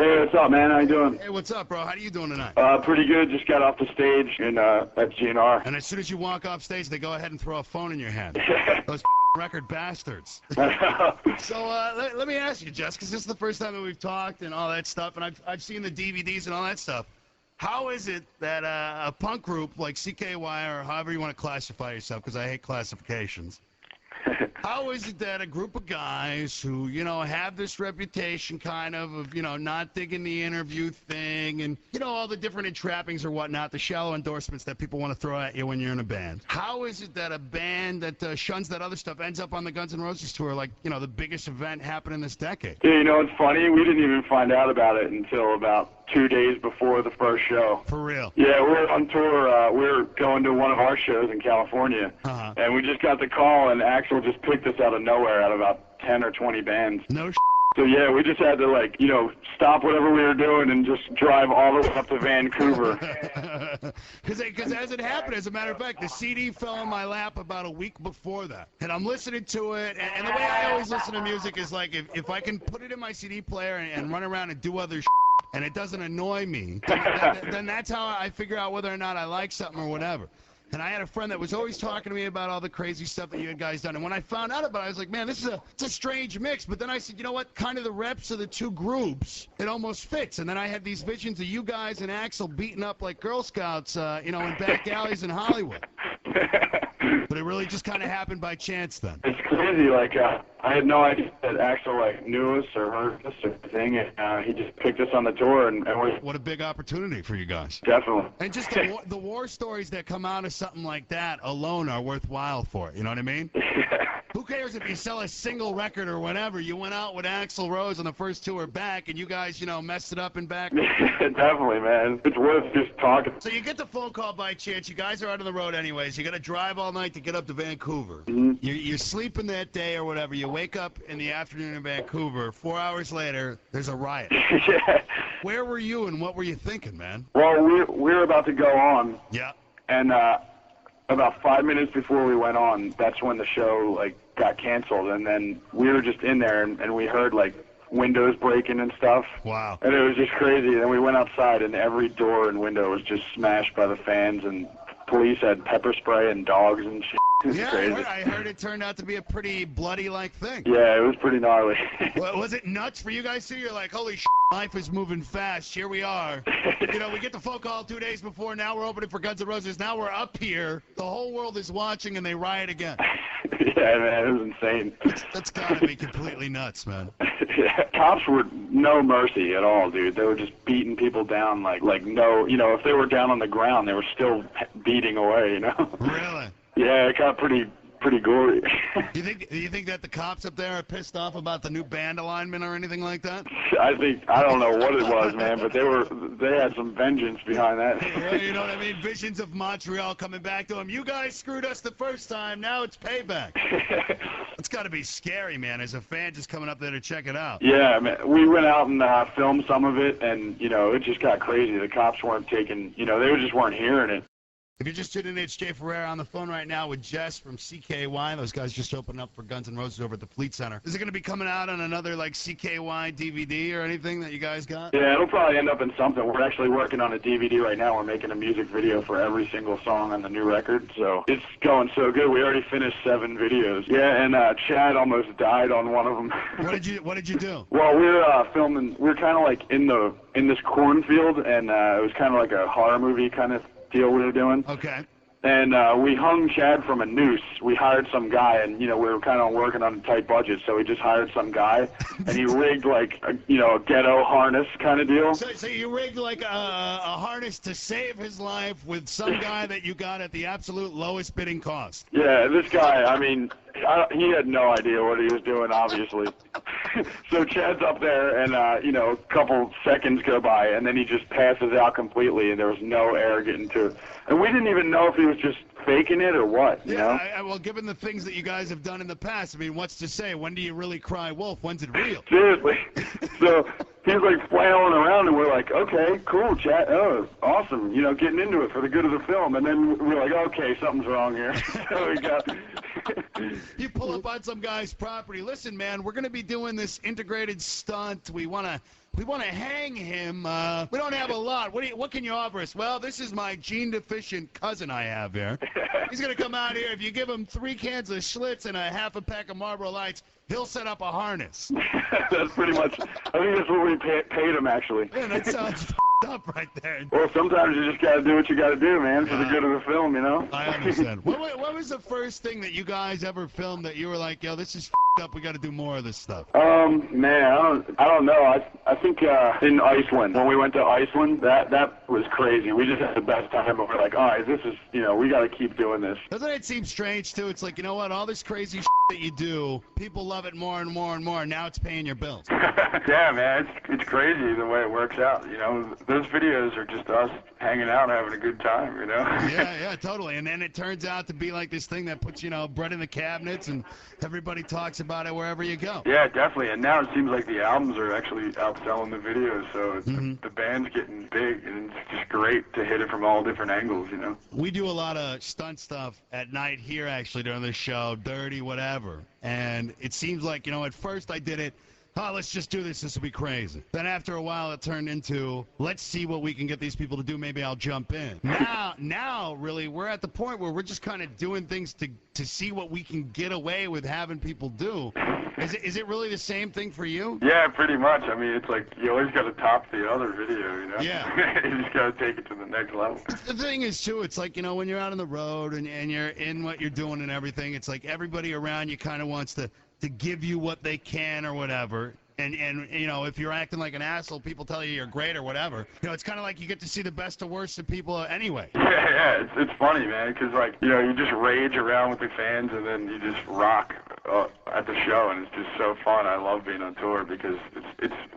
Hey, what's up, man? How you doing? Hey, what's up, bro? How you doing tonight? Pretty good. Just got off the stage in at GNR. And as soon as you walk off stage, they go ahead and throw a phone in your hand. Those record bastards. So let me ask you, Jess, because this is the first time that we've talked and all that stuff, and I've seen the DVDs and all that stuff. How is it that a punk group like CKY, or however you want to classify yourself, because I hate classifications, how is it that a group of guys who, you know, have this reputation kind of, you know, not digging the interview thing and, you know, all the different entrappings or whatnot, the shallow endorsements that people want to throw at you when you're in a band, how is it that a band that shuns that other stuff ends up on the Guns N' Roses tour, like, you know, the biggest event happening this decade? Yeah, you know, it's funny. We didn't even find out about it until about 2 days before the first show. For real? Yeah, we're on tour. We're going to one of our shows in California, and we just got the call, and Axl just picked us out of nowhere out of about 10 or 20 bands. No sh**. So, yeah, we just had to, like, you know, stop whatever we were doing and just drive all the way up to Vancouver. Because as it happened, as a matter of fact, the CD fell in my lap about a week before that. And I'm listening to it, and the way I always listen to music is, like, if I can put it in my CD player and run around and do other and it doesn't annoy me, then that's how I figure out whether or not I like something or whatever. And I had a friend that was always talking to me about all the crazy stuff that you had guys done. And when I found out about it, I was like, man, it's a strange mix. But then I said, you know what? Kind of the reps of the two groups, it almost fits. And then I had these visions of you guys and Axl beating up like Girl Scouts, you know, in back alleys in Hollywood. But it really just kind of happened by chance then. It's crazy. Like, I had no idea that Axl, like, knew us or heard us or anything. And he just picked us on the tour. And we're... What a big opportunity for you guys. Definitely. And just the war stories that come out of something like that alone are worthwhile for it. You know what I mean? Who cares if you sell a single record or whatever? You went out with Axl Rose on the first tour back, and you guys, you know, messed it up and back. Definitely, man. It's worth just talking. So you get the phone call by chance. You guys are out on the road anyways. You got to drive all night to get up to Vancouver. You're sleeping that day or whatever. You wake up in the afternoon in Vancouver. 4 hours later, there's a riot. Yeah. Where were you and what were you thinking, man? Well, we were about to go on. Yeah. And about 5 minutes before we went on, that's when the show, like, got canceled. And then we were just in there, and we heard, like, windows breaking and stuff. Wow. And it was just crazy. And we went outside, and every door and window was just smashed by the fans, and police had pepper spray and dogs and shit. It was crazy. I heard it turned out to be a pretty bloody-like thing. Yeah, it was pretty gnarly. Was it nuts for you guys too? You're like, holy shit, life is moving fast. Here we are. You know, we get the phone call 2 days before. Now we're opening for Guns N' Roses. Now we're up here. The whole world is watching, and they riot again. Yeah, man, it was insane. That's got to be completely nuts, man. Yeah, cops were no mercy at all, dude. They were just beating people down like no, you know, if they were down on the ground, they were still beating away, you know? Really? Yeah, it got pretty gory. Do you think that the cops up there are pissed off about the new band alignment or anything like that? I don't know what it was, man, but they had some vengeance behind that. Yeah, you know what I mean? Visions of Montreal coming back to them. You guys screwed us the first time. Now it's payback. It's got to be scary, man, as a fan just coming up there to check it out. Yeah, man. We went out and filmed some of it, and, you know, it just got crazy. The cops weren't taking, you know, they just weren't hearing it. If you're just tuning in, it's Jay Ferreira on the phone right now with Jess from CKY. Those guys just opened up for Guns N' Roses over at the Fleet Center. Is it going to be coming out on another, like, CKY DVD or anything that you guys got? Yeah, it'll probably end up in something. We're actually working on a DVD right now. We're making a music video for every single song on the new record, so it's going so good. We already finished 7 videos. Yeah, and Chad almost died on one of them. What did you do? Well, we're filming. We're kind of like in this cornfield, and it was kind of like a horror movie kind of deal we were doing. Okay. And we hung Chad from a noose. We hired some guy, and, you know, we were kind of working on a tight budget, so we just hired some guy, and he rigged, like, a ghetto harness kind of deal. So you rigged, like, a harness to save his life with some guy that you got at the absolute lowest bidding cost. Yeah, this guy, I mean, he had no idea what he was doing, obviously. So Chad's up there, and, you know, a couple seconds go by, and then he just passes out completely, and there was no air getting to it. And we didn't even know if he was just faking it or what, you know? Well, given the things that you guys have done in the past, I mean, what's to say? When do you really cry wolf? When's it real? Seriously. So he's, like, flailing around, and we're like, okay, cool, Chad. Oh, awesome. You know, getting into it for the good of the film. And then we're like, okay, something's wrong here. So we got... You pull up on some guy's property. Listen, man, we're going to be doing this integrated stunt. We want to we want to hang him. We don't have a lot. What can you offer us? Well, this is my gene-deficient cousin I have here. He's going to come out here. If you give him 3 cans of Schlitz and a half a pack of Marlboro Lights, he'll set up a harness. That's pretty much, I think that's what we paid him, actually. Man, that sounds up right there. Well, sometimes you just got to do what you got to do, man, for the good of the film, you know? I understand. What was the first thing that you guys ever filmed that you were like, yo, this is up, we got to do more of this stuff? Man, I don't know. I think in Iceland, when we went to Iceland, that was crazy. We just had the best time. But we're like, all right, this is, we got to keep doing this. Doesn't it seem strange, too? It's like, you know what, all this crazy that you do, people love it more and more and more, and now it's paying your bills. Yeah, man, it's crazy the way it works out, Those videos are just us hanging out, having a good time, Yeah, totally. And then it turns out to be like this thing that puts, bread in the cabinets, and everybody talks about it wherever you go. Yeah, definitely. And now it seems like the albums are actually outselling the videos, so the band's getting big, and it's just great to hit it from all different angles, We do a lot of stunt stuff at night here, actually, during the show, dirty, whatever. And it seems like, at first I did it, let's just do this will be crazy. Then after a while it turned into, let's see what we can get these people to do, maybe I'll jump in. Now really, we're at the point where we're just kind of doing things to see what we can get away with having people do. Is it really the same thing for you? Yeah, pretty much. I mean, it's like you always got to top the other video, Yeah. You just got to take it to the next level. The thing is, too, it's like, when you're out on the road and you're in what you're doing and everything, it's like everybody around you kind of wants to give you what they can or whatever. And if you're acting like an asshole, people tell you you're great or whatever. It's kind of like you get to see the best or worst of people anyway. Yeah, it's funny, man, because, like, you just rage around with the fans and then you just rock at the show, and it's just so fun. I love being on tour because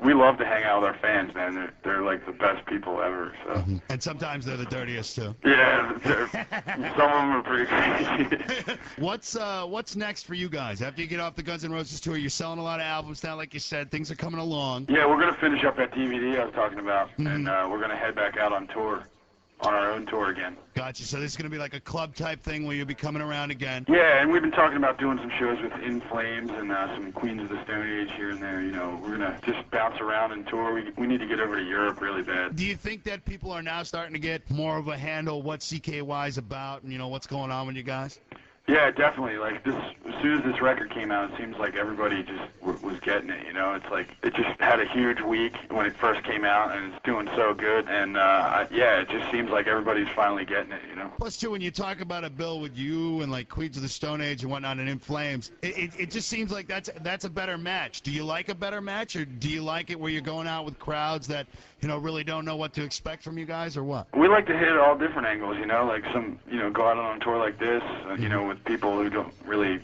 we love to hang out with our fans, man. They're like the best people ever, so. And sometimes they're the dirtiest, too. Yeah, some of them are pretty crazy. What's next for you guys? After you get off the Guns N' Roses tour, you're selling a lot of albums now, like you said. Things are coming along. Yeah, we're going to finish up that DVD I was talking about, and we're going to head back out on tour, on our own tour again. Gotcha. So this is going to be like a club-type thing where you'll be coming around again? Yeah, and we've been talking about doing some shows with In Flames and some Queens of the Stone Age here and there. We're going to just bounce around and tour. We need to get over to Europe really bad. Do you think that people are now starting to get more of a handle what CKY is about and, what's going on with you guys? Yeah, definitely. Like, as soon as this record came out, it seems like everybody just was getting it, It's like, it just had a huge week when it first came out, and it's doing so good. And, it just seems like everybody's finally getting it, Plus, too, when you talk about a bill with you and, like, Queens of the Stone Age and whatnot and In Flames, it just seems like that's a better match. Do you like a better match, or do you like it where you're going out with crowds that, really don't know what to expect from you guys, or what? We like to hit all different angles, like some, go out on a tour like this, with people who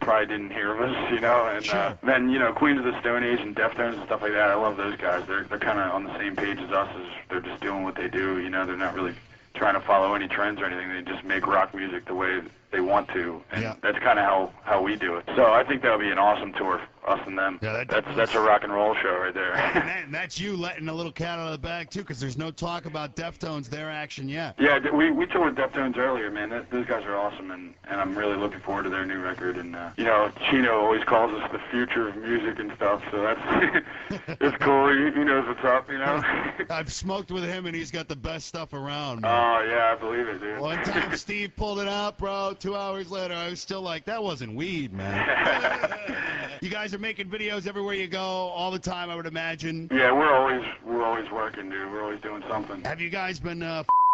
probably didn't hear of us, and sure. Then, Queens of the Stone Age and Deftones and stuff like that. I love those guys. They're kind of on the same page as us. They're just doing what they do, They're not really trying to follow any trends or anything. They just make rock music the way they want to, and that's kind of how we do it. So I think that'll be an awesome tour, us and them. Yeah, that's a rock and roll show right there. And that's you letting a little cat out of the bag too, because there's no talk about Deftones, their action yet. Yeah, we toured with Deftones earlier, man. Those guys are awesome, and I'm really looking forward to their new record. And Chino always calls us the future of music and stuff, so that's it's cool. He knows what's up, I've smoked with him, and he's got the best stuff around, man. Oh yeah, I believe it, dude. One time Steve pulled it out, bro. 2 hours later, I was still like, that wasn't weed, man. You guys are making videos everywhere you go, all the time, I would imagine. Yeah, we're always working, dude. We're always doing something. Have you guys been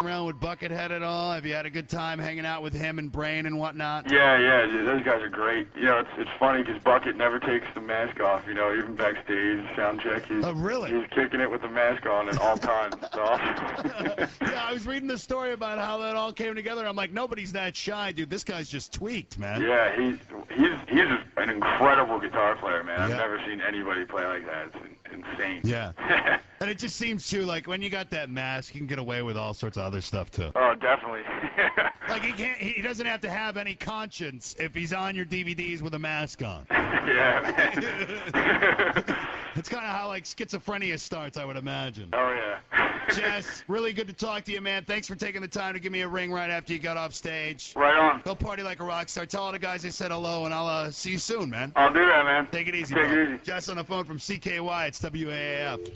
around with Buckethead at all? Have you had a good time hanging out with him and Brain and whatnot? Yeah, dude, those guys are great. It's funny because Bucket never takes the mask off. Even backstage, sound check, he's kicking it with the mask on at all times. It's awesome. Yeah, I was reading the story about how that all came together. I'm like, nobody's that shy, dude. This guy's just tweaked, man. Yeah, he's an incredible guitar player, man. I've never seen anybody play like that. It's insane. Yeah. And it just seems too like when you got that mask, you can get away with all sorts of other stuff too. Oh, definitely. Like he doesn't have to have any conscience if he's on your DVDs with a mask on. Yeah. It's kind of how like schizophrenia starts, I would imagine. Oh yeah. Jess, really good to talk to you, man. Thanks for taking the time to give me a ring right after you got off stage. Right on. Go party like a rock star. Tell all the guys I said hello, and I'll see you soon, man. I'll do that, man. Take it easy, Take bro. it easy. Jess on the phone from CKY. It's WAAF.